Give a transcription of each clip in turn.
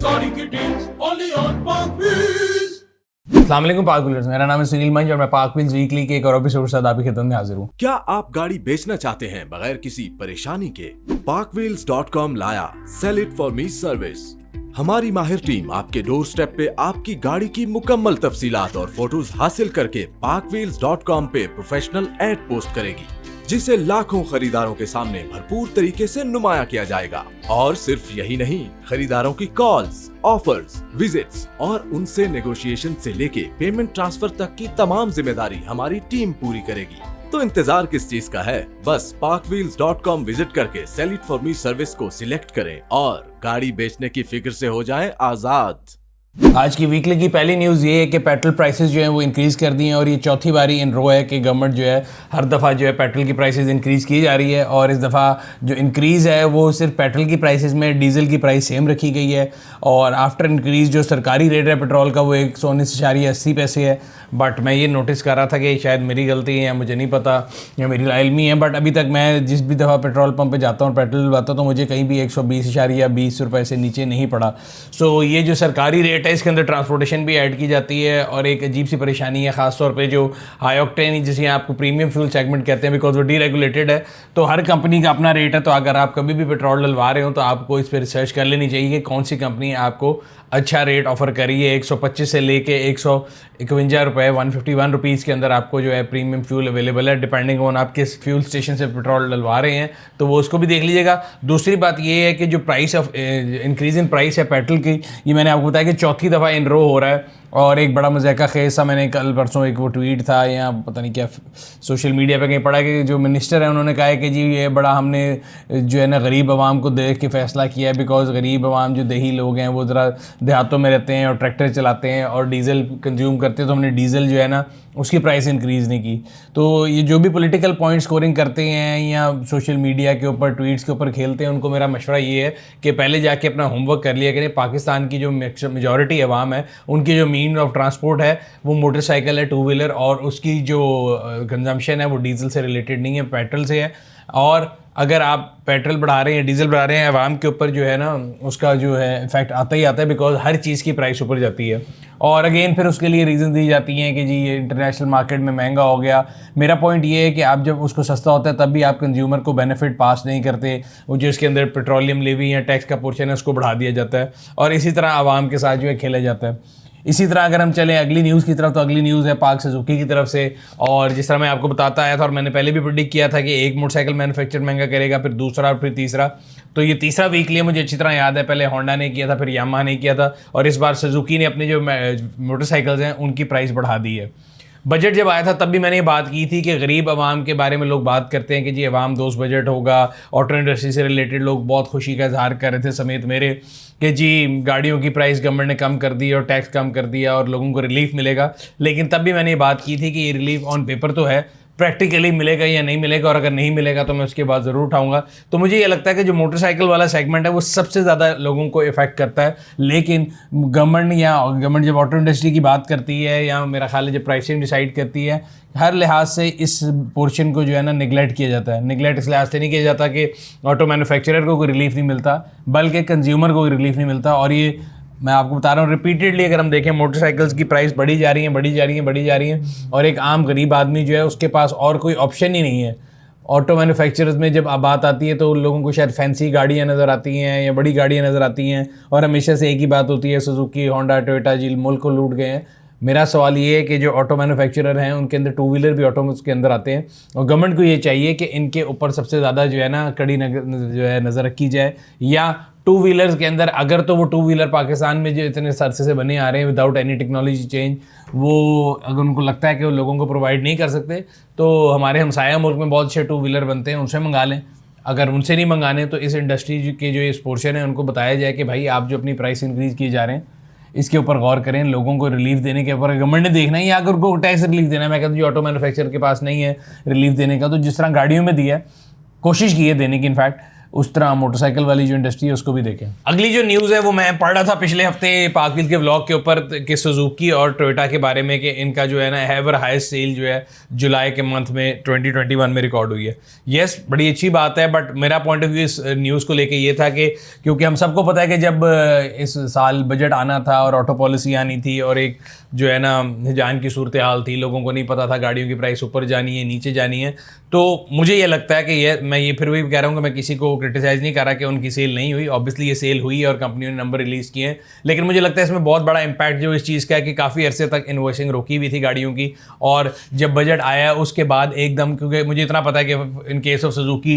सारी की deals only on पाक व्हील्स। अस्सलाम वालेकुम पाक व्हीलर्स, मेरा नाम है सुनील मंज और मैं पाक व्हील्स वीकली के एक और एपिसोड के साथ आपकी खिदमत में हाजिर हूँ। क्या आप गाड़ी बेचना चाहते हैं बगैर किसी परेशानी के? parkwheels.com लाया sell it for me service. हमारी माहिर टीम आपके डोर स्टेप पे आपकी गाड़ी की मुकम्मल तफसीलात और फोटोज हासिल करके parkwheels.com पे प्रोफेशनल एड पोस्ट करेगी, जिसे लाखों खरीदारों के सामने भरपूर तरीके से नुमाया किया जाएगा। और सिर्फ यही नहीं, खरीदारों की कॉल्स, ऑफर्स, विजिट्स और उनसे नेगोशिएशन से लेके पेमेंट ट्रांसफर तक की तमाम जिम्मेदारी हमारी टीम पूरी करेगी। तो इंतजार किस चीज का है? बस parkwheels.com विजिट करके sell it for me service को सिलेक्ट करें और गाड़ी बेचने की फिक्र से हो जाएं आजाद। आज की वीकली की पहली न्यूज़ ये है कि पेट्रोल प्राइसेस जो हैं वो इंक्रीज़ कर दी हैं और ये चौथी बारी इन रो है कि गवर्नमेंट जो है हर दफ़ा जो है पेट्रोल की प्राइसेस इंक्रीज़ की जा रही है। और इस दफ़ा जो इंक्रीज़ है वो सिर्फ पेट्रोल की प्राइसेस में, डीजल की प्राइस सेम रखी गई है। और आफ्टर इंक्रीज़ जो सरकारी रेट है पेट्रोल का वो 119.80 पैसे है। बट मैं ये नोटिस कर रहा था कि शायद मेरी गलती है या मुझे नहीं पता या मेरी लाइलमी है, बट अभी तक मैं जिस भी दफ़ा पेट्रोल पंप पे जाता हूँ पेट्रोल डलवाता हूँ तो मुझे कहीं भी 120 रुपये से नीचे नहीं पड़ा। सो ये जो सरकारी रेट है इसके अंदर ट्रांसपोर्टेशन भी ऐड की जाती है और एक अजीब सी परेशानी है, ख़ासतौर पे जो हाई ऑक्टेन जिसे आपको प्रीमियम फ्यूल सेगमेंट कहते हैं, बिकॉज वो डीरेगुलेटेड है। तो हर कंपनी का अपना रेट है। तो अगर आप कभी भी पेट्रोल डलवा रहे हो तो आपको इस पर रिसर्च कर लेनी चाहिए कि कौन सी कंपनी आपको अच्छा रेट ऑफर करी है। 125 से लेके 151 रुपये 151 रुपीज़ के अंदर आपको जो है प्रीमियम फ्यूल अवेलेबल है, डिपेंडिंग ऑन आप किस फ्यूल स्टेशन से पेट्रोल डलवा रहे हैं, तो वो उसको भी देख लीजिएगा। दूसरी बात ये है कि जो price of increase in price है पेट्रोल की, ये मैंने आपको बताया कि चौथी दफ़ा इन रो हो रहा है। और एक बड़ा मज़े का खेसा मैंने कल परसों एक वो ट्वीट था या पता नहीं क्या सोशल मीडिया पे कहीं पढ़ा कि जो मिनिस्टर है उन्होंने कहा है कि जी ये बड़ा हमने जो है ना गरीब आवाम को देख के फ़ैसला किया है, बिकॉज गरीब आवाम जो देही लोग हैं वो ज़रा देहातों में रहते हैं और ट्रैक्टर चलाते हैं और डीज़ल कंज्यूम करते हैं, तो हमने डीज़ल जो है ना उसकी प्राइस इंक्रीज़ नहीं की। तो ये जो भी पॉलिटिकल पॉइंट स्कोरिंग करते हैं या सोशल मीडिया के ऊपर ट्वीट्स के ऊपर खेलते हैं, उनको मेरा मशवरा ये है कि पहले जाके अपना होमवर्क कर लिया करें। पाकिस्तान की जो मेजॉरिटी अवाम है उनकी जो मीन ऑफ ट्रांसपोर्ट है वो मोटरसाइकिल है, टू व्हीलर, और उसकी जो कंजम्पशन है वो डीजल से रिलेटेड नहीं है, पेट्रोल से है। और अगर आप पेट्रोल बढ़ा रहे हैं, डीजल बढ़ा रहे हैं, आवाम के ऊपर जो है ना उसका जो है इफेक्ट आता ही आता है, बिकॉज हर चीज़ की प्राइस ऊपर जाती है। और अगेन फिर उसके लिए रीज़न दी जाती हैं कि जी ये इंटरनेशनल मार्केट में महंगा हो गया। मेरा पॉइंट ये है कि आप जब उसको सस्ता होता है तब भी आप कंज्यूमर को बेनिफिट पास नहीं करते, वो जो इसके अंदर पेट्रोलियम लेवी या टैक्स का पोर्शन है उसको बढ़ा दिया जाता है और इसी तरह आवाम के साथ जो है खेला जाता है। इसी तरह अगर हम चलें अगली न्यूज़ की तरफ, तो अगली न्यूज़ है पाक सुजुकी की तरफ से। और जिस तरह मैं आपको बताता आया था और मैंने पहले भी प्रेडिक्ट किया था कि एक मोटरसाइकिल मैन्युफैक्चर महंगा करेगा, फिर दूसरा और फिर तीसरा। तो ये तीसरा वीकली मुझे अच्छी तरह याद है, पहले होंडा ने किया था, फिर यामाहा ने किया था और इस बार सुजुकी ने अपने जो मोटरसाइकिल्स हैं उनकी प्राइस बढ़ा दी है। बजट जब आया था तब भी मैंने ये बात की थी कि गरीब आवाम के बारे में लोग बात करते हैं कि जी आवाम दोस्त बजट होगा। ऑटो इंडस्ट्री से रिलेटेड लोग बहुत खुशी का इजहार कर रहे थे समेत मेरे कि जी गाड़ियों की प्राइस गवर्नमेंट ने कम कर दी और टैक्स कम कर दिया और लोगों को रिलीफ मिलेगा। लेकिन तब भी मैंने ये बात की थी कि ये रिलीफ ऑन पेपर तो है, प्रैक्टिकली मिलेगा या नहीं मिलेगा, और अगर नहीं मिलेगा तो मैं उसके बाद ज़रूर उठाऊंगा। तो मुझे ये लगता है कि जो मोटरसाइकिल वाला सेगमेंट है वो सबसे ज़्यादा लोगों को इफेक्ट करता है। लेकिन गवर्नमेंट जब ऑटो इंडस्ट्री की बात करती है या मेरा ख्याल है जब प्राइसिंग डिसाइड करती है, हर लिहाज से इस पोर्शन को जो है ना निगलेक्ट किया जाता है। निगलेक्ट इस लिहाज से नहीं किया जाता कि ऑटो मैन्युफैक्चरर को कोई रिलीफ नहीं मिलता, बल्कि कंज्यूमर को कोई रिलीफ नहीं मिलता। और ये मैं आपको बता रहा हूँ रिपीटेडली, अगर हम देखें मोटरसाइकिल्स की प्राइस बढ़ी जा रही है और एक आम गरीब आदमी जो है उसके पास और कोई ऑप्शन ही नहीं है। ऑटो मैन्युफैक्चरर्स में जब बात आती है तो उन लोगों को शायद फैंसी गाड़ियाँ नज़र आती हैं या बड़ी गाड़ियाँ नज़र आती हैं और हमेशा से एक ही बात होती है सुजुकी, होंडा, टोयोटा जी मुल्क को लूट गए हैं। मेरा सवाल ये है कि जो ऑटो मैन्युफैक्चरर हैं उनके अंदर टू व्हीलर भी ऑटो के अंदर आते हैं और गवर्नमेंट को ये चाहिए कि इनके ऊपर सबसे ज़्यादा जो है ना कड़ी जो है नज़र रखी जाए। या टू व्हीलर्स के अंदर अगर तो वो टू व्हीलर पाकिस्तान में जो इतने अरसे से बने आ रहे हैं विदाउट एनी टेक्नोलॉजी चेंज, वो अगर उनको लगता है कि वो लोगों को प्रोवाइड नहीं कर सकते तो हमारे हमसाया मुल्क में बहुत से टू व्हीलर बनते हैं, उनसे मंगा लें। अगर उनसे नहीं मंगाने तो इस इंडस्ट्री के जो इस पोर्शन है उनको बताया जाए कि भाई आप जो अपनी प्राइस इंक्रीज़ किए जा रहे हैं इसके ऊपर गौर करें। लोगों को रिलीफ देने के ऊपर गवर्नमेंट ने देखना है या अगर उनको टैक्स रिलीफ देना है, मैं कहता हूँ जो ऑटो मैन्युफैक्चरर के पास नहीं है रिलीफ देने का, तो जिस तरह गाड़ियों में दिया है, कोशिश की है देने की इनफैक्ट, उस तरह मोटरसाइकिल वाली जो इंडस्ट्री है उसको भी देखें। अगली जो न्यूज़ है वो मैं पढ़ रहा था पिछले हफ्ते पाकव्हील के व्लॉग के ऊपर कि सुजुकी और टोयोटा के बारे में कि इनका जो है ना एवर हाईएस्ट सेल जो है जुलाई के मंथ में 2021 में रिकॉर्ड हुई है। यस, बड़ी अच्छी बात है, बट मेरा पॉइंट ऑफ व्यू इस न्यूज़ को लेके ये था कि क्योंकि हम सबको पता है कि जब इस साल बजट आना था और ऑटो पॉलिसी आनी थी और एक जो है ना हिजान की सूरत हाल थी, लोगों को नहीं पता था गाड़ियों की प्राइस ऊपर जानी है नीचे जानी है, तो मुझे ये लगता है कि मैं ये फिर भी कह रहा हूँ कि मैं किसी को क्रिटिसाइज़ नहीं कर रहा कि उनकी सेल नहीं हुई। ऑब्वियसली ये सेल हुई है और कंपनियों ने नंबर रिलीज़ किए हैं, लेकिन मुझे लगता है इसमें बहुत बड़ा इंपैक्ट जो इस चीज़ का है कि काफ़ी अरसे तक इन्वॉइसिंग रोकी हुई थी गाड़ियों की, और जब बजट आया उसके बाद एकदम, क्योंकि मुझे इतना पता है कि in case of Suzuki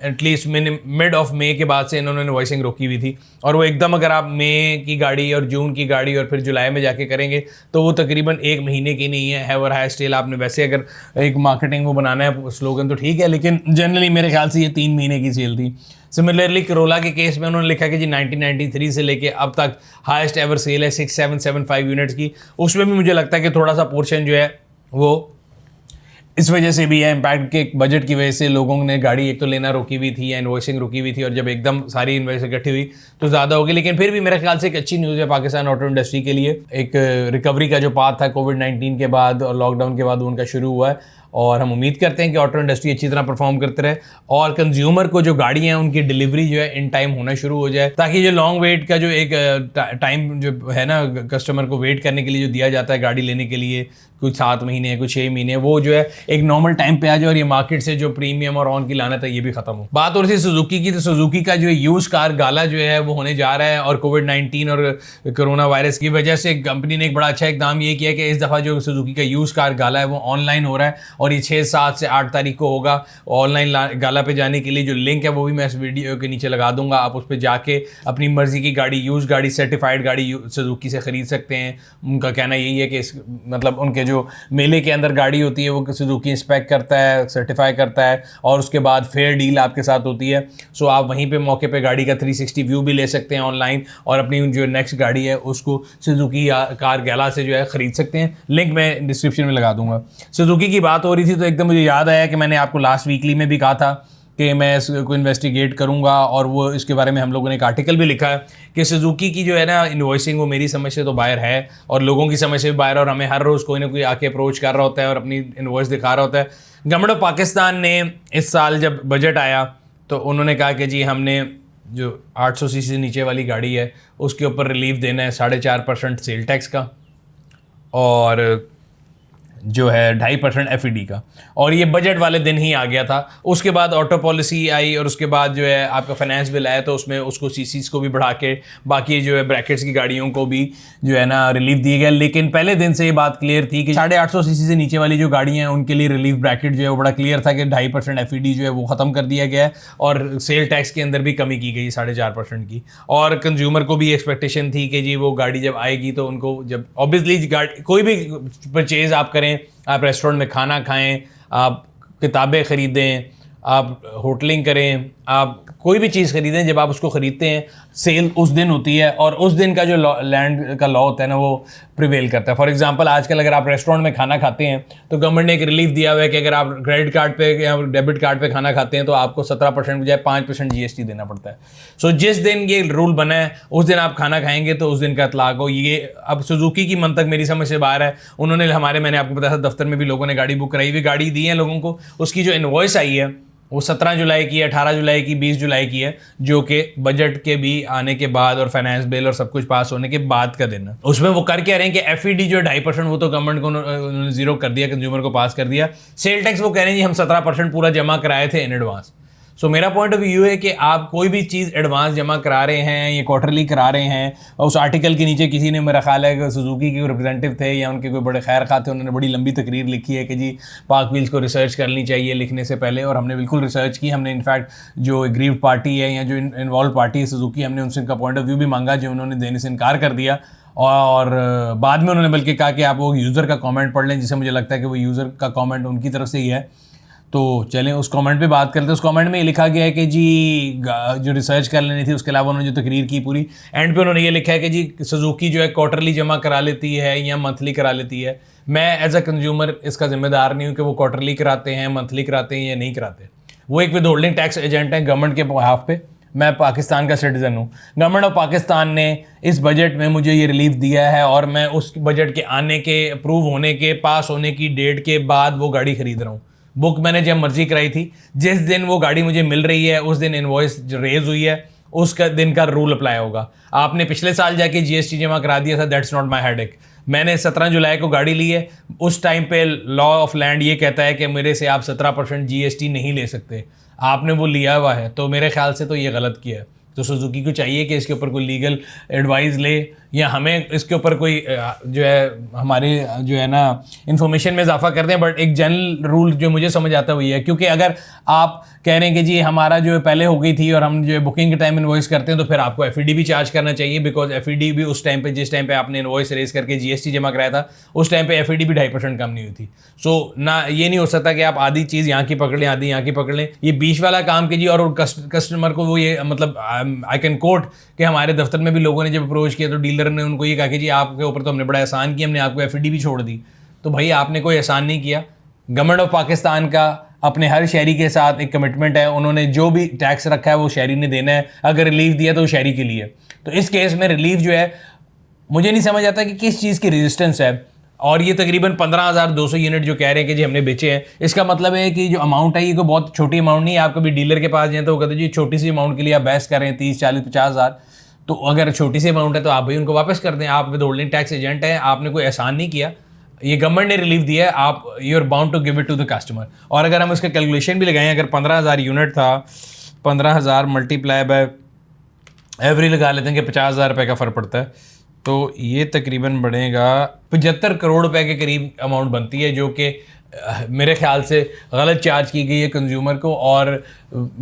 at least mid of May के बाद से इन्होंने इन्वॉइसिंग रोकी हुई थी, और वो एकदम अगर आप मई की गाड़ी और जून की गाड़ी और फिर जुलाई में जाके करेंगे तो वो तकरीबन एक महीने की नहीं है। हैवर हाई स्टेल आपने वैसे अगर एक मार्केटिंग वो बनाना है स्लोगन तो ठीक है, लेकिन जनरली मेरे ख्याल से ये 3 महीने की सेल थी। सिमिलरली करोला के केस में उन्होंने लिखा कि जी 1993 से लेके अब तक हाईएस्ट एवर सेल है 6775 यूनिट्स की। उसमें भी मुझे लगता है कि थोड़ा सा पोर्शन जो है वो इस वजह से भी है, इम्पैक्ट के बजट की वजह से लोगों ने गाड़ी एक तो लेना रोकी हुई थी या इन्वॉइसिंग रोकी हुई थी, और जब एकदम सारी इन्वॉइस इकट्ठी हुई तो ज़्यादा होगी। लेकिन फिर भी मेरे ख्याल से एक अच्छी न्यूज़ है पाकिस्तान ऑटो इंडस्ट्री के लिए। एक रिकवरी का जो पाथ था कोविड-19 के बाद और लॉकडाउन के बाद उनका शुरू हुआ है, और हम उम्मीद करते हैं कि ऑटो इंडस्ट्री अच्छी तरह परफॉर्म करते रहे और कंज्यूमर को जो गाड़ियाँ हैं उनकी डिलीवरी जो है इन टाइम होना शुरू हो जाए, ताकि जो लॉन्ग वेट का जो एक टाइम जो है ना कस्टमर को वेट करने के लिए जो दिया जाता है गाड़ी लेने के लिए, कुछ 7 महीने कुछ 6 महीने, वो जो है एक नॉर्मल टाइम पे आ जाए और ये मार्केट से जो प्रीमियम और ऑन की लानत है ये भी खत्म हो। बात हो रही थी सुजुकी की, तो सुजुकी का जो यूज कार गाला जो है वो होने जा रहा है, और कोविड-19 और कोरोना वायरस की वजह से कंपनी ने एक बड़ा अच्छा इकदाम ये किया कि इस दफ़ा जो सुजुकी का यूज कार गाला है वो ऑनलाइन हो रहा है, और ये 6, 7 से 8 तारीख को होगा। ऑनलाइन गाला पे जाने के लिए जो लिंक है वो भी मैं इस वीडियो के नीचे लगा दूंगा, आप उस पर जाके अपनी मर्जी की गाड़ी, यूज गाड़ी, सर्टिफाइड गाड़ी सुजुकी से ख़रीद सकते हैं। उनका कहना यही है कि मतलब उनके जो मेले के अंदर गाड़ी होती है वो सुजुकी इंस्पेक्ट करता है, सर्टिफाई करता है, और उसके बाद फेयर डील आपके साथ होती है। सो आप वहीं पे मौके पे गाड़ी का 360 व्यू भी ले सकते हैं ऑनलाइन, और अपनी जो नेक्स्ट गाड़ी है उसको सुजुकी कार गैला से जो है ख़रीद सकते हैं। लिंक मैं डिस्क्रिप्शन में लगा दूंगा। सुजुकी की बात हो रही थी तो एकदम मुझे याद आया कि मैंने आपको लास्ट वीकली में भी कहा था कि मैं इसको इन्वेस्टिगेट करूंगा, और वो इसके बारे में हम लोगों ने एक आर्टिकल भी लिखा है कि सुजुकी की जो है ना इन्वॉइसिंग वो मेरी समझ से तो बाहर है और लोगों की समझ से भी बाहर, और हमें हर रोज़ कोई ना कोई आके अप्रोच कर रहा होता है और अपनी इन्वॉइस दिखा रहा होता है। गवर्नमेंट ऑफ पाकिस्तान ने इस साल जब बजट आया तो उन्होंने कहा कि जी हमने जो 800 सीसी से नीचे वाली गाड़ी है उसके ऊपर रिलीफ देना है 4.5% सेल टैक्स का, और जो है 2.5% FED का, और ये बजट वाले दिन ही आ गया था। उसके बाद ऑटो पॉलिसी आई और उसके बाद जो है आपका फाइनेंस बिल आया तो उसमें उसको सीसीज को भी बढ़ा के बाकी जो है ब्रैकेट्स की गाड़ियों को भी जो है ना रिलीफ दिए गया। लेकिन पहले दिन से ये बात क्लियर थी कि 850 सीसी से नीचे वाली जो गाड़ियाँ हैं उनके लिए रिलीफ ब्रैकेट जो है वो बड़ा क्लियर था कि 2.5% FED जो है वो ख़त्म कर दिया गया है, और सेल टैक्स के अंदर भी कमी की गई 4.5% की। और कंज्यूमर को भी एक्सपेक्टेशन थी कि जी वो गाड़ी जब आएगी तो उनको, जब ऑब्वियसली कोई भी परचेज़ आप करें, आप रेस्टोरेंट में खाना खाएं, आप किताबें ख़रीदें, आप होटलिंग करें, आप कोई भी चीज़ ख़रीदें, जब आप उसको ख़रीदते हैं सेल उस दिन होती है, और उस दिन का जो लैंड का लॉ होता है ना वो प्रिवेल करता है। फॉर एग्जांपल आजकल अगर आप रेस्टोरेंट में खाना खाते हैं तो गवर्नमेंट ने एक रिलीफ दिया हुआ है कि अगर आप क्रेडिट कार्ड पे या डेबिट कार्ड पे खाना खाते हैं तो आपको 17% बजाय 5% GST देना पड़ता है। सो जिस दिन ये रूल बना है उस दिन आप खाना खाएंगे तो उस दिन का इतलाक हो। ये अब सुजुकी की मंतक मेरी समझ से बाहर है। उन्होंने मैंने आपको बताया था दफ्तर में भी लोगों ने गाड़ी बुक कराई हुई, गाड़ी दी है लोगों को, उसकी जो इनवॉइस आई है वो 17 जुलाई की है, 18 जुलाई की, 20 जुलाई की है, जो कि बजट के भी आने के बाद और फाइनेंस बिल और सब कुछ पास होने के बाद का दिन है। उसमें वो कर क्या रहे हैं कि FED जो 2.5% वो तो गवर्नमेंट को उन्होंने जीरो कर दिया, कंज्यूमर को पास कर दिया। सेल टैक्स वो कह रहे हैं जी हम 17% पूरा जमा कराए थे इन एडवांस। सो मेरा पॉइंट ऑफ व्यू है कि आप कोई भी चीज़ एडवांस जमा करा रहे हैं, ये क्वार्टरली करा रहे हैं, और उस आर्टिकल के नीचे किसी ने, मेरा ख्याल है सुजुकी के रिप्रेजेंटेटिव थे या उनके कोई बड़े खैर खा थे, उन्होंने बड़ी लंबी तकरीर लिखी है कि जी पाक व्हील्स को रिसर्च करनी चाहिए लिखने से पहले, और हमने बिल्कुल रिसर्च की। हमने इनफैक्ट जो एग्रीव्ड पार्टी है या जो इन्वॉल्व पार्टी है सुजुकी, हमने उनसे उनका पॉइंट ऑफ व्यू भी मांगा, जो उन्होंने देने से इनकार कर दिया। और बाद में उन्होंने बल्कि कहा कि आप वो यूज़र का कॉमेंट पढ़ लें, जिसे मुझे लगता है कि वो यूज़र का कॉमेंट उनकी तरफ से ही है। तो चलें उस कमेंट पे बात करते हैं। उस कमेंट में ये लिखा गया है कि जी जो रिसर्च कर लेनी थी उसके अलावा उन्होंने जो तकरीर की पूरी एंड पे उन्होंने ये लिखा है कि जी सुजुकी जो है क्वार्टरली जमा करा लेती है या मंथली करा लेती है। मैं एज अ कंज्यूमर इसका जिम्मेदार नहीं हूँ कि वो क्वार्टरली कराते हैं, मंथली कराते हैं या नहीं कराते। वो एक विद होल्डिंग टैक्स एजेंट है गवर्नमेंट के बिहाफ पे। मैं पाकिस्तान का सिटीज़न हूँ। गवर्नमेंट ऑफ पाकिस्तान ने इस बजट में मुझे ये रिलीफ दिया है और मैं उस बजट के आने के, अप्रूव होने के, पास होने की डेट के बाद वो गाड़ी खरीद रहा हूँ। बुक मैंने जब मर्जी कराई थी, जिस दिन वो गाड़ी मुझे मिल रही है उस दिन इनवॉइस रेज हुई है, उसका दिन का रूल अप्लाई होगा। आपने पिछले साल जाके जीएसटी जमा करा दिया था, दैट्स नॉट माई हेडेक। मैंने 17 जुलाई को गाड़ी ली है, उस टाइम पे लॉ ऑफ लैंड ये कहता है कि मेरे से आप 17% जीएसटी नहीं ले सकते। आपने वो लिया हुआ है, तो मेरे ख्याल से तो ये गलत किया है। तो सुजुकी को चाहिए कि इसके ऊपर कोई लीगल एडवाइस ले, या हमें इसके ऊपर कोई जो है हमारी जो है ना इन्फॉर्मेशन में इजाफा कर दें। बट एक जनरल रूल जो मुझे समझ आता है वही है, क्योंकि अगर आप कह रहे हैं कि जी हमारा जो है पहले हो गई थी और हम जो है बुकिंग के टाइम इनवॉइस करते हैं, तो फिर आपको एफईडी भी चार्ज करना चाहिए, बिकॉज एफईडी भी उस टाइम पे, जिस टाइम पे आपने इनवॉइस रेज करके जीएसटी जमा कराया था, उस टाइम पे एफईडी भी 2.5% कम नहीं हुई थी। सो ना ये नहीं हो सकता कि आप आधी चीज़ यहाँ की पकड़ लें, आधी यहाँ की पकड़ लें। ये बीच वाला काम कीजिए। और कस्टमर को वो ये मतलब आई कैन कोट कि हमारे दफ्तर में भी लोगों ने जब अप्रोच किया तो डीलर ने उनको ये कहा कि जी आपके ऊपर तो हमने बड़ा एहसान किया, हमने आपको एफईडी भी छोड़ दी। तो भाई आपने कोई एहसान नहीं किया। गवर्नमेंट ऑफ पाकिस्तान का अपने हर शहरी के साथ एक कमिटमेंट है, उन्होंने जो भी टैक्स रखा है वो शहरी ने देना है। अगर रिलीफ दिया तो वो शहरी के लिए। तो इस केस में रिलीफ जो है, मुझे नहीं समझ आता कि किस चीज़ की रेजिस्टेंस है। और ये तकरीबन 15,200 यूनिट जो कह रहे हैं कि जी हमने बेचे हैं, इसका मतलब है कि जो अमाउंट है ये कोई बहुत छोटी अमाउंट नहीं है। आप कभी डीलर के पास जाए तो वो कहते हैं जी छोटी सी अमाउंट के लिए आप बहस कर रहे हैं 30, 40, 50 हज़ार। तो अगर छोटी सी अमाउंट है तो आप भाई उनको वापस कर दें। आप विद होल्डिंग टैक्स एजेंट हैं, आपने कोई एहसान नहीं किया। ये गवर्नमेंट ने रिलीफ दिया है, आप you are bound to give it to the customer. और अगर हम इसका कैलकुलेशन भी लगाएं, अगर 15,000 यूनिट था, 15,000 मल्टीप्लाई बाय एवरी लगा लेते हैं कि 50,000 रुपये का फ़र्क पड़ता है, तो ये तकरीबन बढ़ेगा 75 करोड़ रुपए के करीब अमाउंट बनती है, जो कि मेरे ख्याल से गलत चार्ज की गई है कंज्यूमर को। और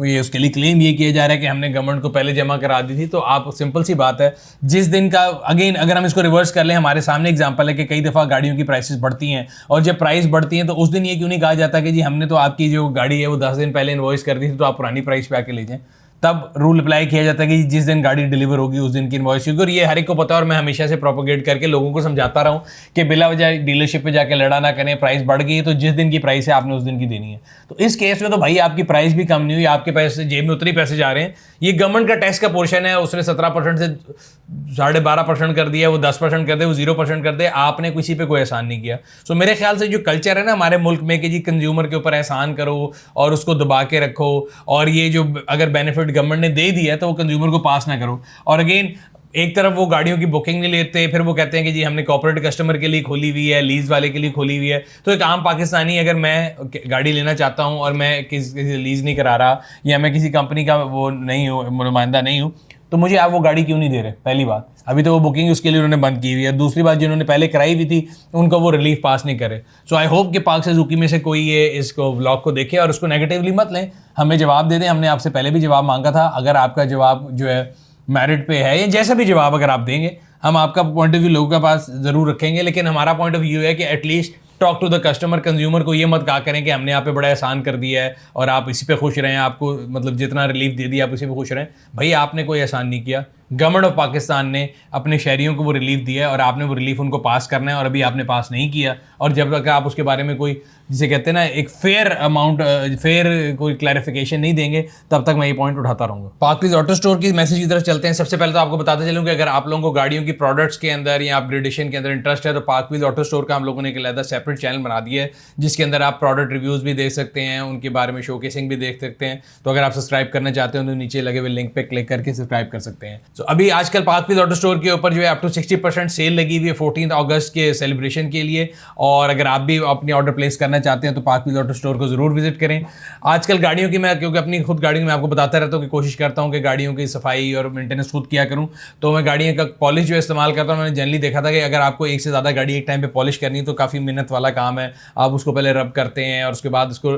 ये उसके लिए क्लेम ये किया जा रहा है कि हमने गवर्नमेंट को पहले जमा करा दी थी। तो आप सिंपल सी बात है, जिस दिन का अगेन अगर हम इसको रिवर्स कर लें, हमारे सामने एग्जांपल है कि कई दफ़ा गाड़ियों की प्राइसेस बढ़ती हैं, और जब प्राइस बढ़ती हैं तो उस दिन ये क्यों नहीं कहा जाता कि जी हमने तो आपकी जो गाड़ी है वो 10 दिन पहले इनवॉइस कर दी थी, तो आप पुरानी प्राइस पे आके ले जाएं। तब रूल अप्लाई किया जाता है कि जिस दिन गाड़ी डिलीवर होगी उस दिन की इनवॉइस होगी। और ये हर एक को पता है, और मैं हमेशा से प्रोपोगेट करके लोगों को समझाता रहा हूँ कि बिला वजह डीलरशिप पे जाके लड़ा ना करें। प्राइस बढ़ गई तो जिस दिन की प्राइस है आपने उस दिन की देनी है। तो इस केस में तो भाई आपकी प्राइस भी कम नहीं हुई, आपके पैसे जेब में उतने पैसे जा रहे हैं। ये गवर्नमेंट का टैक्स का पोर्शन है, उसने 17% से 12.5% कर दिया, वो 10% कर दे, वो 0% कर दे, आपने किसी पे कोई एहसान नहीं किया। सो मेरे ख्याल से जो कल्चर है ना हमारे मुल्क में कि जी कंज्यूमर के ऊपर एहसान करो और उसको दबा के रखो, और ये जो अगर बेनिफिट गवर्नमेंट ने दे दिया है तो वो कंज्यूमर को पास ना करो। और अगेन एक तरफ वो गाड़ियों की बुकिंग नहीं लेते, फिर वो कहते हैं कि जी हमने कॉर्पोरेट कस्टमर के लिए खोली हुई है, लीज वाले के लिए खोली हुई है। तो एक आम पाकिस्तानी अगर मैं गाड़ी लेना चाहता हूँ और मैं किसी लीज नहीं करा रहा, या मैं किसी कंपनी का वो नहीं हूँ, नुमाइंदा नहीं हूँ, तो मुझे आप वो गाड़ी क्यों नहीं दे रहे? पहली बात, अभी तो वो बुकिंग उसके लिए उन्होंने बंद की हुई है। दूसरी बात, जिन्होंने पहले कराई हुई थी उनको वो रिलीफ पास नहीं करे। सो आई होप कि पाक सुजुकी में से कोई ये इसको व्लॉग को देखे और उसको नेगेटिवली मत लें, हमें जवाब दे दें। हमने आपसे पहले भी जवाब मांगा था। अगर आपका जवाब जो है मेरिट पे है, या जैसा भी जवाब अगर आप देंगे, हम आपका पॉइंट ऑफ व्यू लोगों के पास ज़रूर रखेंगे। लेकिन हमारा पॉइंट ऑफ व्यू है कि at least talk to the customer. Consumer को ये मत कहा करें कि हमने आप पे बड़ा एहसान कर दिया है और आप इसी पे खुश रहें, आपको मतलब जितना रिलीफ दे दिया आप इसी पे खुश रहें। भाई आपने कोई एहसान नहीं किया। गवर्नमेंट ऑफ पाकिस्तान ने अपने शहरियों को वो रिलीफ दिया है और आपने वो रिलीफ उनको पास करना है, और अभी आपने पास नहीं किया। और जब तक आप उसके बारे में कोई, जिसे कहते हैं ना, एक फेयर अमाउंट, फेयर कोई क्लैरिफिकेशन नहीं देंगे, तब तक मैं ये पॉइंट उठाता रहूँगा। पाकवीज ऑटो स्टोर की मैसेज की तरफ चलते हैं। सबसे पहले तो आपको बताते चलूँ कि अगर आप लोगों को गाड़ियों की प्रोडक्ट्स के अंदर या अपग्रेडेशन के अंदर इंटरेस्ट है, तो पाकवीज ऑटो स्टोर का हम लोगों ने एक अलग सेपरेट चैनल बना दिया है, जिसके अंदर आप प्रोडक्ट रिव्यूज़ भी देख सकते हैं, उनके बारे में शोकेसिंग भी देख सकते हैं। तो अगर आप सब्सक्राइब करना चाहते हो तो नीचे लगे हुए लिंक पे क्लिक करके सब्सक्राइब कर सकते हैं। तो अभी आजकल पाकवीज ऑटो स्टोर के ऊपर जो है अप टू 60% सेल लगी हुई है 14 अगस्त के सेलिब्रेशन के लिए। और अगर आप भी अपनी ऑर्डर प्लेस करना चाहते हैं तो पाकवीज ऑटो स्टोर को ज़रूर विजिट करें। आजकल गाड़ियों की, मैं क्योंकि अपनी खुद गाड़ियों में आपको बताता रहता हूँ कि कोशिश करता हूँ कि गाड़ियों की सफाई और मेंटेनेंस खुद किया करूँ, तो मैं गाड़ियों का पॉलिश जो इस्तेमाल करता हूँ। मैंने जनरली देखा था कि अगर आपको एक से ज़्यादा गाड़ी एक टाइम पे पॉलिश करनी है तो काफ़ी मेहनत वाला काम है। आप उसको पहले रब करते हैं और उसके बाद उसको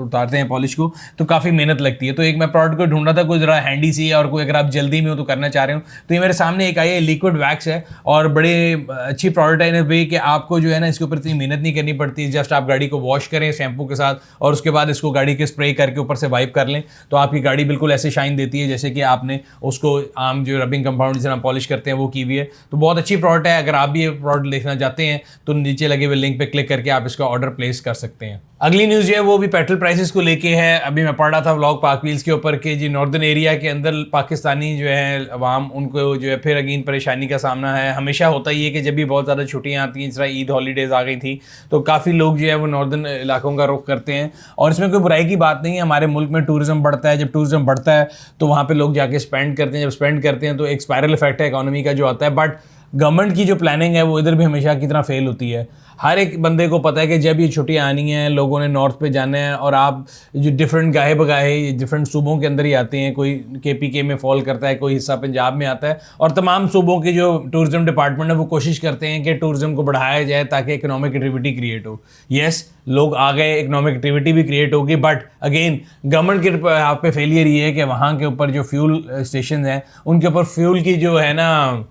उतारते हैं पॉलिश को, तो काफ़ी मेहनत लगती है। तो एक मैं प्रोडक्ट को ढूंढा था कोई ज़रा हैंडी सी, और कोई अगर आप जल्दी में हो तो करना चाह रहे हो, तो ये मेरे सामने एक आई है, लिक्विड वैक्स है और बड़े अच्छी प्रोडक्ट है इन वे कि आपको जो है ना इसके ऊपर इतनी मेहनत नहीं करनी पड़ती। जस्ट आप गाड़ी को वॉश करें शैम्पू के साथ और उसके बाद इसको गाड़ी के स्प्रे करके ऊपर से वाइप कर लें, तो आपकी गाड़ी बिल्कुल ऐसे शाइन देती है जैसे कि आपने उसको आम जो रबिंग कंपाउंड जिसे हम पॉलिश करते हैं वो की हुई है। तो बहुत अच्छी प्रोडक्ट है। अगर आप भी ये प्रोडक्ट देखना चाहते हैं तो नीचे लगे हुए लिंक पे क्लिक करके आप इसका ऑर्डर प्लेस कर सकते हैं। अगली न्यूज़ जो है वो भी पेट्रोल प्राइसेस को लेके है। अभी मैं पढ़ रहा था व्लॉग पाक व्हील्स के ऊपर कि जी नॉर्दर्न एरिया के अंदर पाकिस्तानी जो है अवाम, उनको जो है फिर अगेन परेशानी का सामना है। हमेशा होता ही है कि जब भी बहुत ज़्यादा छुट्टियाँ आती हैं, जिस तरह ईद हॉलीडेज़ आ गई थी, तो काफ़ी लोग जो है वो नॉर्दर्न इलाकों का रुख करते हैं और इसमें कोई बुराई की बात नहीं है। हमारे मुल्क में टूरिज़्म बढ़ता है, जब टूरिज़्म बढ़ता है तो वहाँ पर लोग जाके स्पेंड करते हैं, जब स्पेंड करते हैं तो एक स्पायरल इफेक्ट है इकोनॉमी का जो आता है। बट गवर्नमेंट की जो प्लानिंग है वो इधर भी हमेशा की तरह फेल होती है। हर एक बंदे को पता है कि जब ये छुट्टियाँ आनी हैं, लोगों ने नॉर्थ पे जाना है और आप जो डिफरेंट गाहे बगाहे डिफरेंट सूबों के अंदर ही आते हैं, कोई KPK में फॉल करता है, कोई हिस्सा पंजाब में आता है और तमाम सूबों के जो टूरिज्म डिपार्टमेंट है वो कोशिश करते हैं कि टूरिज्म को बढ़ाया जाए ताकि इकोनॉमिक एक्टिविटी क्रिएट हो। येस, लोग आ गए, इकोनॉमिक एक्टिविटी भी क्रिएट होगी, बट अगेन गवर्नमेंट के यहाँ पे फेलियर ये है कि वहाँ के ऊपर जो फ्यूल स्टेशन हैं उनके ऊपर फ्यूल की जो है ना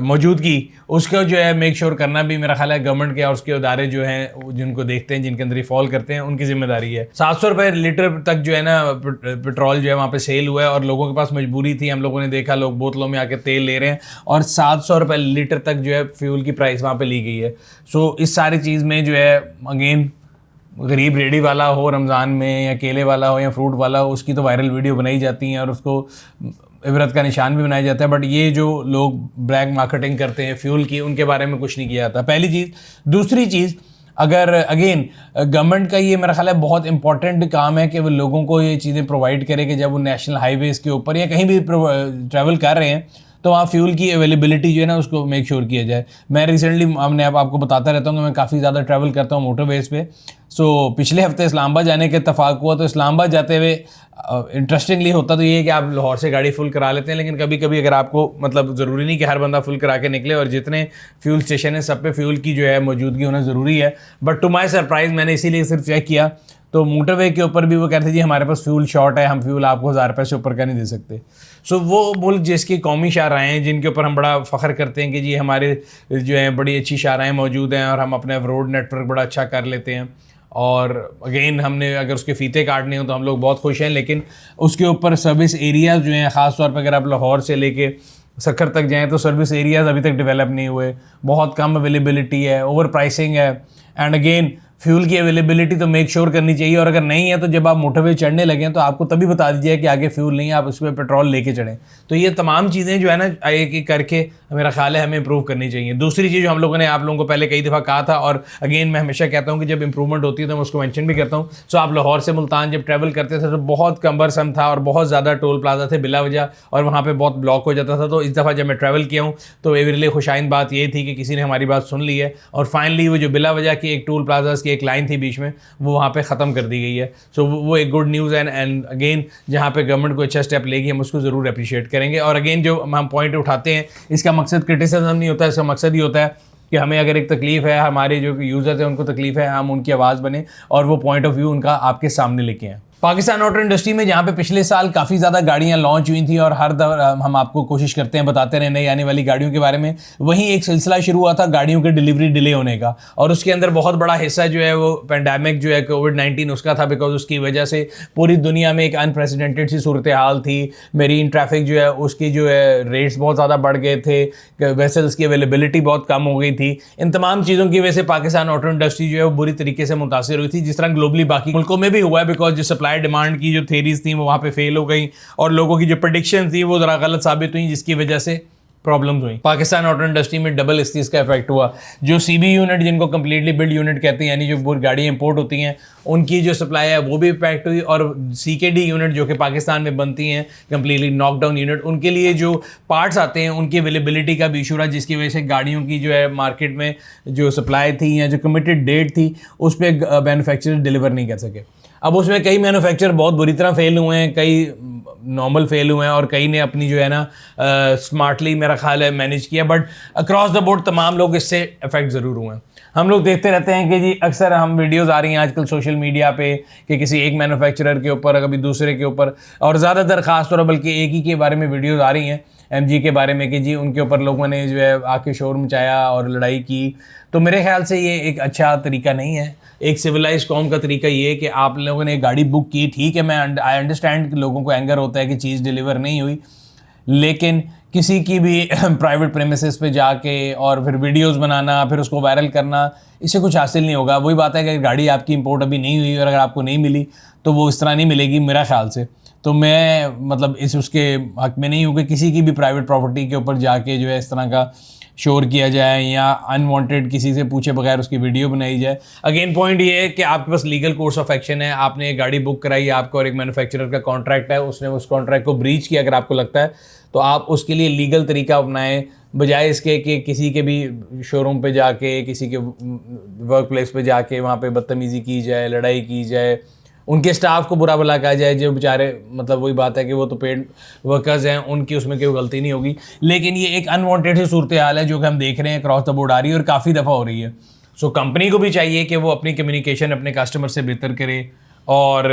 मौजूदगी, उसका जो है मेक श्योर करना भी मेरा ख्याल है गवर्नमेंट के और उसके इदारे जो हैं जिनको देखते हैं, जिनके अंदर ये फॉल करते हैं, उनकी जिम्मेदारी है। 700 रुपये लीटर तक जो है ना पेट्रोल जो है वहाँ पे सेल हुआ है और लोगों के पास मजबूरी थी। हम लोगों ने देखा लोग बोतलों में आके तेल ले रहे हैं और 700 रुपये लीटर तक जो है फ्यूल की प्राइस वहाँ पर ली गई है। सो इस सारी चीज़ में जो है अगेन गरीब रेडी वाला हो रमज़ान में या केले वाला हो या फ्रूट वाला हो, उसकी तो वायरल वीडियो बनाई जाती हैं और उसको इबरत का निशान भी बनाया जाता है। बट ये जो लोग ब्लैक मार्केटिंग करते हैं फ्यूल की, उनके बारे में कुछ नहीं किया जाता, पहली चीज़। दूसरी चीज़, अगर अगेन गवर्नमेंट का ये मेरा ख्याल है बहुत इंपॉर्टेंट काम है कि वो लोगों को ये चीज़ें प्रोवाइड करे कि जब वो नेशनल हाईवेज़ के ऊपर या कहीं भी ट्रैवल कर रहे हैं तो वहाँ फ्यूल की अवेलेबिलिटी जो है ना उसको मेक श्योर किया जाए। मैं रिसेंटली आपको बताता रहता हूँ कि मैं काफ़ी ज़्यादा ट्रैवल करता हूँ मोटरवेज़ पे। सो पिछले हफ्ते इस्लामाबाद जाने के इत्तेफाक हुआ, तो इस्लामाबाद जाते हुए इंटरेस्टिंगली होता तो ये है कि आप लाहौर से गाड़ी फुल करा लेते हैं, लेकिन कभी कभी अगर आपको मतलब ज़रूरी नहीं कि हर बंदा फुल करा के निकले और जितने फ्यूल स्टेशन है सब पे फ्यूल की जो है मौजूदगी होना ज़रूरी है। बट टू माई सरप्राइज़ मैंने इसीलिए सिर्फ चेक किया तो मोटरवे के ऊपर भी वो कहते जी हमारे पास फ्यूल शॉर्ट है, हम फ्यूल आपको 1000 रुपये से ऊपर का नहीं दे सकते। सो वो मुल्क जिसकी कौमी शाहराएँ हैं, जिनके ऊपर हम बड़ा फ़ख्र करते हैं कि जी हमारे जो है बड़ी अच्छी शाहराएँ मौजूद हैं और हम अपने रोड नेटवर्क बड़ा अच्छा कर लेते हैं, और अगेन हमने अगर उसके फीते काटने हो तो हम लोग बहुत खुश हैं, लेकिन उसके ऊपर सर्विस एरियाज़ जो हैं ख़ास तौर पर अगर आप लाहौर से लेके सक्खर तक जाएँ तो सर्विस एरियाज़ अभी तक डेवलप नहीं हुए, बहुत कम अवेलेबिलिटी है, ओवर प्राइसिंग है। एंड अगेन फ्यूल की अवेलेबिलिटी तो मेक श्योर करनी चाहिए, और अगर नहीं है तो जब आप मोटरवे चढ़ने लगें तो आपको तभी बता दीजिए कि आगे फ्यूल नहीं है, आप उसमें पेट्रोल लेके चढ़ें। तो ये तमाम चीज़ें जो है ना एक एक करके मेरा ख्याल है हमें इंप्रूव करनी चाहिए। दूसरी चीज़ जो हम लोगों ने आप लोगों को पहले कई दफ़ा कहा था, और अगेन मैं हमेशा कहता हूँ कि जब इंप्रूवमेंट होती है तो मैं उसको मेंशन भी करता हूँ। सो आप लाहौर से मुल्तान जब ट्रैवल करते थे तो बहुत कम्बरसम था और बहुत ज़्यादा टोल प्लाजा थे बिला वजह, और वहाँ पर बहुत ब्लॉक हो जाता था। तो इस दफ़ा जब मैं ट्रैवल किया हूँ तो मेरे लिए खुशाइन बात ये थी कि किसी ने हमारी बात सुन ली है और फाइनली वो जो बिला वजह की एक टोल प्लाजाज की एक लाइन थी बीच में, वो वहाँ पे ख़त्म कर दी गई है। सो वो एक गुड न्यूज़ है। एंड अगेन जहाँ पे गवर्नमेंट को अच्छा स्टेप लेगी हम उसको ज़रूर अप्रिशिएट करेंगे। और अगेन जो हम पॉइंट उठाते हैं इसका मकसद क्रिटिसिज्म नहीं होता, इसका मकसद ही होता है कि हमें अगर एक तकलीफ़ है, हमारे जो यूज़र्स हैं उनको तकलीफ़ है, हम उनकी आवाज़ बने और वो पॉइंट ऑफ व्यू उनका आपके सामने लेके आएँ। पाकिस्तान ऑटो इंडस्ट्री में जहाँ पे पिछले साल काफ़ी ज़्यादा गाड़ियाँ लॉन्च हुई थी और हर दफ़ा हम आपको कोशिश करते हैं बताते रहे नई आने वाली गाड़ियों के बारे में, वहीं एक सिलसिला शुरू हुआ था गाड़ियों के डिलीवरी डिले होने का, और उसके अंदर बहुत बड़ा हिस्सा जो है वो पेंडेमिक जो है कोविड-19 उसका था, बिकॉज उसकी वजह से पूरी दुनिया में एक अनप्रेसिडेंटेड सी सूरत हाल थी। मेरीन ट्रैफिक जो है उसकी जो है रेट्स बहुत ज़्यादा बढ़ गए थे, वेसल्स की अवेलेबिलिटी बहुत कम हो गई थी। इन तमाम चीज़ों की वजह से पाकिस्तान ऑटो इंडस्ट्री जो है वो बुरी तरीके से मुतासिर हुई थी, जिस तरह ग्लोबली बाकी मुल्कों में भी हुआ है, बिकॉज जो सप्लाई डिमांड की जो थेरीज थी वो वहाँ पे फेल हो गई और लोगों की जो प्रेडिक्शन थी वो ज़रा गलत साबित हुई, जिसकी वजह से प्रॉब्लम्स हुई। पाकिस्तान ऑटो इंडस्ट्री में डबल इस चीज़ का इफेक्ट हुआ। जो CB यूनिट जिनको कम्प्लीटली बिल्ड यूनिट कहते हैं, यानी जो गाड़ियाँ इंपोर्ट होती हैं उनकी जो सप्लाई है वो भी इफेक्ट हुई, और CKD यूनिट जो कि पाकिस्तान में बनती हैं कम्प्लीटली नॉकडाउन यूनिट, उनके लिए जो पार्ट्स आते हैं उनकी अवेलेबिलिटी का भी इशू रहा, जिसकी वजह से गाड़ियों की जो है मार्केट में जो सप्लाई थी या जो कमिटेड डेट थी उस पर मैन्युफैक्चरर डिलीवर नहीं कर सके। अब उसमें कई मैन्युफैक्चरर बहुत बुरी तरह फेल हुए हैं, कई नॉर्मल फेल हुए हैं और कई ने अपनी जो है ना स्मार्टली मेरा ख्याल है मैनेज किया, बट अक्रॉस द बोर्ड तमाम लोग इससे इफेक्ट ज़रूर हुए हैं। हम लोग देखते रहते हैं कि जी अक्सर हम वीडियोस आ रही हैं आजकल सोशल मीडिया पे कि किसी एक मैन्युफैक्चरर के ऊपर कभी दूसरे के ऊपर, और ज़्यादातर ख़ास तौर पर बल्कि एक ही के बारे में वीडियोस आ रही हैं MG के बारे में कि जी उनके ऊपर लोगों ने जो है आके शोर मचाया और लड़ाई की। तो मेरे ख्याल से ये एक अच्छा तरीका नहीं है। एक सिविलाइज कौम का तरीका ये है कि आप लोगों ने गाड़ी बुक की, ठीक है, मैं आई अंडरस्टैंड कि लोगों को एंगर होता है कि चीज़ डिलीवर नहीं हुई, लेकिन किसी की भी प्राइवेट प्रेमिसेस पे जाके और फिर वीडियोस बनाना, फिर उसको वायरल करना, इससे कुछ हासिल नहीं होगा। वही बात है कि गाड़ी आपकी इंपोर्ट अभी नहीं हुई और अगर आपको नहीं मिली तो वो इस तरह नहीं मिलेगी मेरा ख्याल से। तो मैं मतलब इस उसके हक में नहीं हूँ कि किसी की भी प्राइवेट प्रॉपर्टी के ऊपर जाके जो है इस तरह का शोर किया जाए या अनवांटेड किसी से पूछे बगैर उसकी वीडियो बनाई जाए। अगेन पॉइंट ये है कि आपके पास लीगल कोर्स ऑफ एक्शन है, आपने एक गाड़ी बुक कराई, आपका और एक मैन्युफैक्चरर का कॉन्ट्रैक्ट है, उसने उस कॉन्ट्रैक्ट को ब्रीच किया अगर आपको लगता है तो आप उसके लिए लीगल तरीका अपनाएं, बजाय इसके कि किसी के भी शोरूम पे जाके, किसी के वर्क प्लेस पे जाके वहाँ पे बदतमीज़ी की जाए, लड़ाई की जाए, उनके स्टाफ को बुरा भला कहा जाए जो बेचारे मतलब वही बात है कि वो तो पेड वर्कर्स हैं, उनकी उसमें कोई गलती नहीं होगी। लेकिन ये एक अनवांटेड सी सूरत हाल है जो कि हम देख रहे हैं क्रॉस द बोर्ड आ रही है और काफ़ी दफ़ा हो रही है। सो कंपनी को भी चाहिए कि वो अपनी कम्युनिकेशन अपने कस्टमर से बेहतर करे और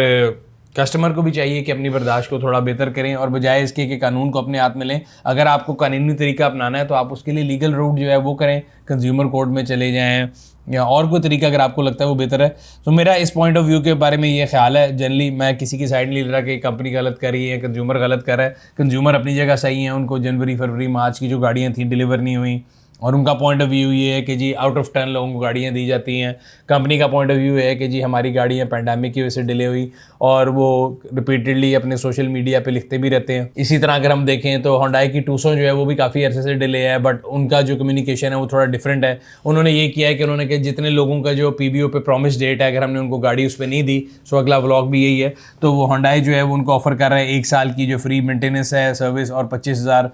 कस्टमर को भी चाहिए कि अपनी बर्दाश्त को थोड़ा बेहतर करें और बजाय इसके कि कानून को अपने हाथ में लें। अगर आपको कानूनी तरीका अपनाना है तो आप उसके लिए लीगल रूट जो है वो करें, कंज्यूमर कोर्ट में चले जाएं या और कोई तरीका अगर आपको लगता है वो बेहतर है। तो मेरा इस पॉइंट ऑफ व्यू के बारे में ये ख्याल है। जनरली मैं किसी की साइड नहीं ले रहा कि कंपनी गलत कर रही है, कंज्यूमर गलत कर रहा है। कंज्यूमर अपनी जगह सही है, उनको जनवरी फरवरी मार्च की जो गाड़ियाँ थी डिलीवर नहीं हुई और उनका पॉइंट ऑफ व्यू ये है कि जी आउट ऑफ 10 लोगों को गाड़ियाँ दी जाती हैं। कंपनी का पॉइंट ऑफ व्यू है कि जी हमारी गाड़ियाँ पैंडेमिक की वजह से डिले हुई और वो रिपीटेडली अपने सोशल मीडिया पे लिखते भी रहते हैं। इसी तरह अगर हम देखें तो होंडाई की टूसो जो है वो भी काफ़ी अरसे से डिले है, बट उनका जो कम्युनिकेशन है वो थोड़ा डिफरेंट है। उन्होंने ये किया है कि उन्होंने कि जितने लोगों का जो PBO पे प्रॉमिस डेट है, अगर हमने उनको गाड़ी उस पर नहीं दी, सो अगला व्लॉग भी यही है। तो वो होंडाई जो है वो उनको ऑफर कर रहा है 1 साल की जो फ्री मेंटेनेंस है, सर्विस और 25,000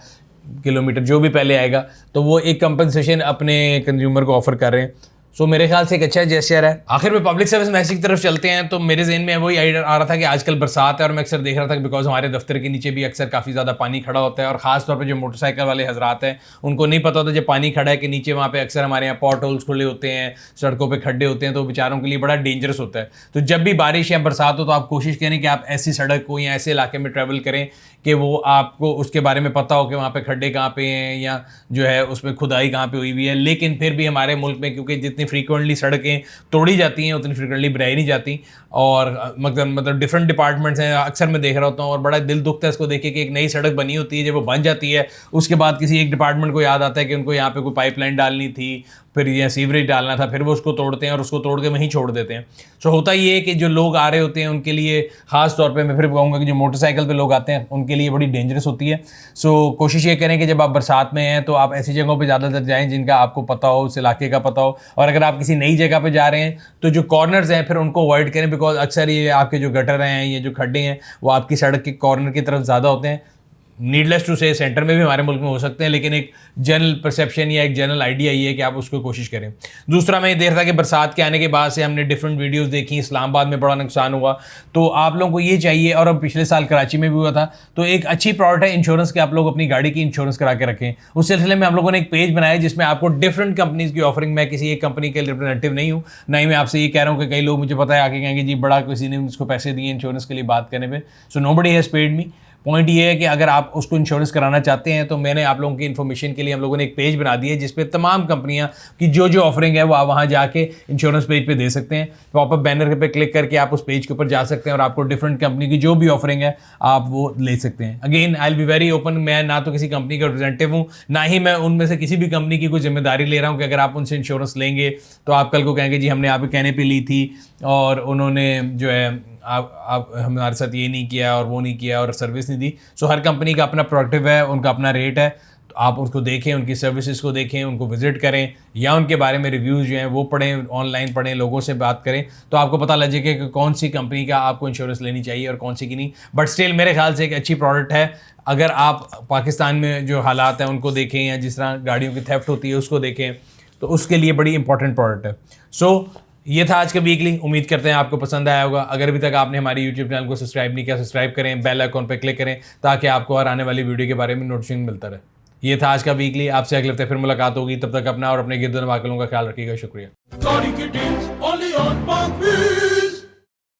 किलोमीटर जो भी पहले आएगा, तो वो एक कंपनसेशन अपने कंज्यूमर को ऑफर कर रहे हैं। सो मेरे ख्याल से एक अच्छा जेस्चर है। आखिर में पब्लिक सर्विस मैसेज की तरफ चलते हैं तो मेरे जहन में वही आइडिया आ रहा था कि आजकल बरसात है और मैं अक्सर देख रहा था बिकॉज हमारे दफ्तर के नीचे भी अक्सर काफ़ी ज़्यादा पानी खड़ा होता है और ख़ास तौर पे जो मोटरसाइकिल वाले हजरात हैं उनको नहीं पता होता जब पानी खड़ा है कि नीचे वहाँ पे अक्सर हमारे यहाँ पॉट होल्स खुले होते हैं, सड़कों पर खड्डे होते हैं, तो बेचारों के लिए बड़ा डेंजरस होता है। तो जब भी बारिश या बरसात हो तो आप कोशिश करें कि आप ऐसी सड़क को या ऐसे इलाके में ट्रैवल करें कि वो आपको उसके बारे में पता हो कि वहाँ पे खड्डे कहाँ पे हैं या जो है उसमें खुदाई कहाँ पे हुई हुई है। लेकिन फिर भी हमारे मुल्क में क्योंकि जितनी फ्रीक्वेंटली सड़कें तोड़ी जाती हैं उतनी फ्रीक्वेंटली बनाई नहीं जाती और मतलब डिफरेंट डिपार्टमेंट्स हैं, अक्सर मैं देख रहा होता हूँ और बड़ा दिल दुखता है इसको देखे कि एक नई सड़क बनी होती है, जब वो बन जाती है उसके बाद किसी एक डिपार्टमेंट को याद आता है कि उनको यहाँ पे कोई पाइपलाइन डालनी थी, फिर या सीवरेज डालना था, फिर वो उसको तोड़ते हैं और उसको तोड़ के वहीं छोड़ देते हैं। सो होता ये है कि जो लोग आ रहे होते हैं उनके लिए ख़ास तौर पे मैं फिर कहूँगा कि जो मोटरसाइकिल पे लोग आते हैं उनके लिए बड़ी डेंजरस होती है। सो कोशिश ये करें कि जब आप बरसात में हैं तो आप ऐसी जगहों पे ज़्यादातर जाएं जिनका आपको पता हो, उस इलाके का पता हो, और अगर आप किसी नई जगह पे जा रहे हैं तो जो कॉर्नर्स हैं फिर उनको अवॉइड करें बिकॉज अक्सर ये आपके जो गटर हैं, ये जो खड्डे हैं वो आपकी सड़क के कॉर्नर की तरफ ज़्यादा होते हैं। नीडलेस टू से सेंटर में भी हमारे मुल्क में हो सकते हैं, लेकिन एक जनरल परसेप्शन या एक जनरल आइडिया ये है कि आप उसको कोशिश करें। दूसरा मैं ये देख रहा था कि बरसात के आने के बाद से हमने डिफरेंट वीडियोस देखी, इस्लामाबाद में बड़ा नुकसान हुआ, तो आप लोगों को ये चाहिए, और अब पिछले साल कराची में भी हुआ था, तो एक अच्छी प्रोडक्ट है इंश्योरेंस के, आप लोग अपनी गाड़ी की इंश्योरेंस करा के रखें। उस सिलसिले में हम लोगों ने एक पेज बनाया जिसमें आपको डिफरेंट कंपनीज की ऑफरिंग, मैं किसी एक कंपनी के रिप्रेजेंटेटिव नहीं हूँ, ना ही मैं आपसे ये कह रहा हूँ कि कई लोग मुझे पता है आके कहेंगे जी बड़ा किसी ने उसको पैसे दिए इंश्योरेंस के लिए बात करने पर। So nobody has paid me. Point ये है कि अगर आप उसको इंश्योरेंस कराना चाहते हैं तो मैंने आप लोगों की इन्फॉर्मेशन के लिए हम लोगों ने एक पेज बना दिया है जिसपे तमाम कंपनियां की जो जो ऑफरिंग है वो आप वहां जाके इंश्योरेंस पेज पे दे सकते हैं। पॉपअप बैनर पे क्लिक करके आप उस पेज के ऊपर जा सकते हैं और आपको डिफरेंट कंपनी की जो भी ऑफरिंग है आप वो ले सकते हैं। Again I will be very open, मैं ना तो किसी कंपनी का रिप्रेजेंटेटिव हूँ, ना ही मैं उनमें से किसी भी कंपनी की कोई जिम्मेदारी ले रहा हूँ कि अगर आप उनसे इंश्योरेंस लेंगे तो आप कल को कहेंगे जी हमने आपके कहने पर ली थी और उन्होंने जो है आप हमारे साथ ये नहीं किया और वो नहीं किया और सर्विस नहीं दी। सो हर कंपनी का अपना प्रोडक्टिव है, उनका अपना रेट है, तो आप उसको देखें, उनकी सर्विसेज को देखें, उनको विजिट करें या उनके बारे में रिव्यूज़ जो हैं वो पढ़ें, ऑनलाइन पढ़ें, लोगों से बात करें, तो आपको पता लग जाएगा कि कौन सी कंपनी का आपको इंश्योरेंस लेनी चाहिए और कौन सी की नहीं। बट स्टिल मेरे ख्याल से एक अच्छी प्रोडक्ट है। अगर आप पाकिस्तान में जो हालात हैं उनको देखें या जिस तरह गाड़ियों की थेफ्ट होती है उसको देखें तो उसके लिए बड़ी इंपॉर्टेंट प्रोडक्ट है। सो ये था आज का वीकली, उम्मीद करते हैं आपको पसंद आया होगा। अगर अभी तक आपने हमारी यूट्यूब चैनल को सब्सक्राइब नहीं किया, सब्सक्राइब करें, बेल आइकॉन पर क्लिक करें ताकि आपको हर आने वाली वीडियो के बारे में नोटिफिकेशन मिलता रहे। ये था आज का वीकली, आपसे अगले हफ्ते फिर मुलाकात होगी, तब तक अपना और अपने गिरदन वाकलों का ख्याल रखिएगा। शुक्रिया। गाड़ी की डील्स only on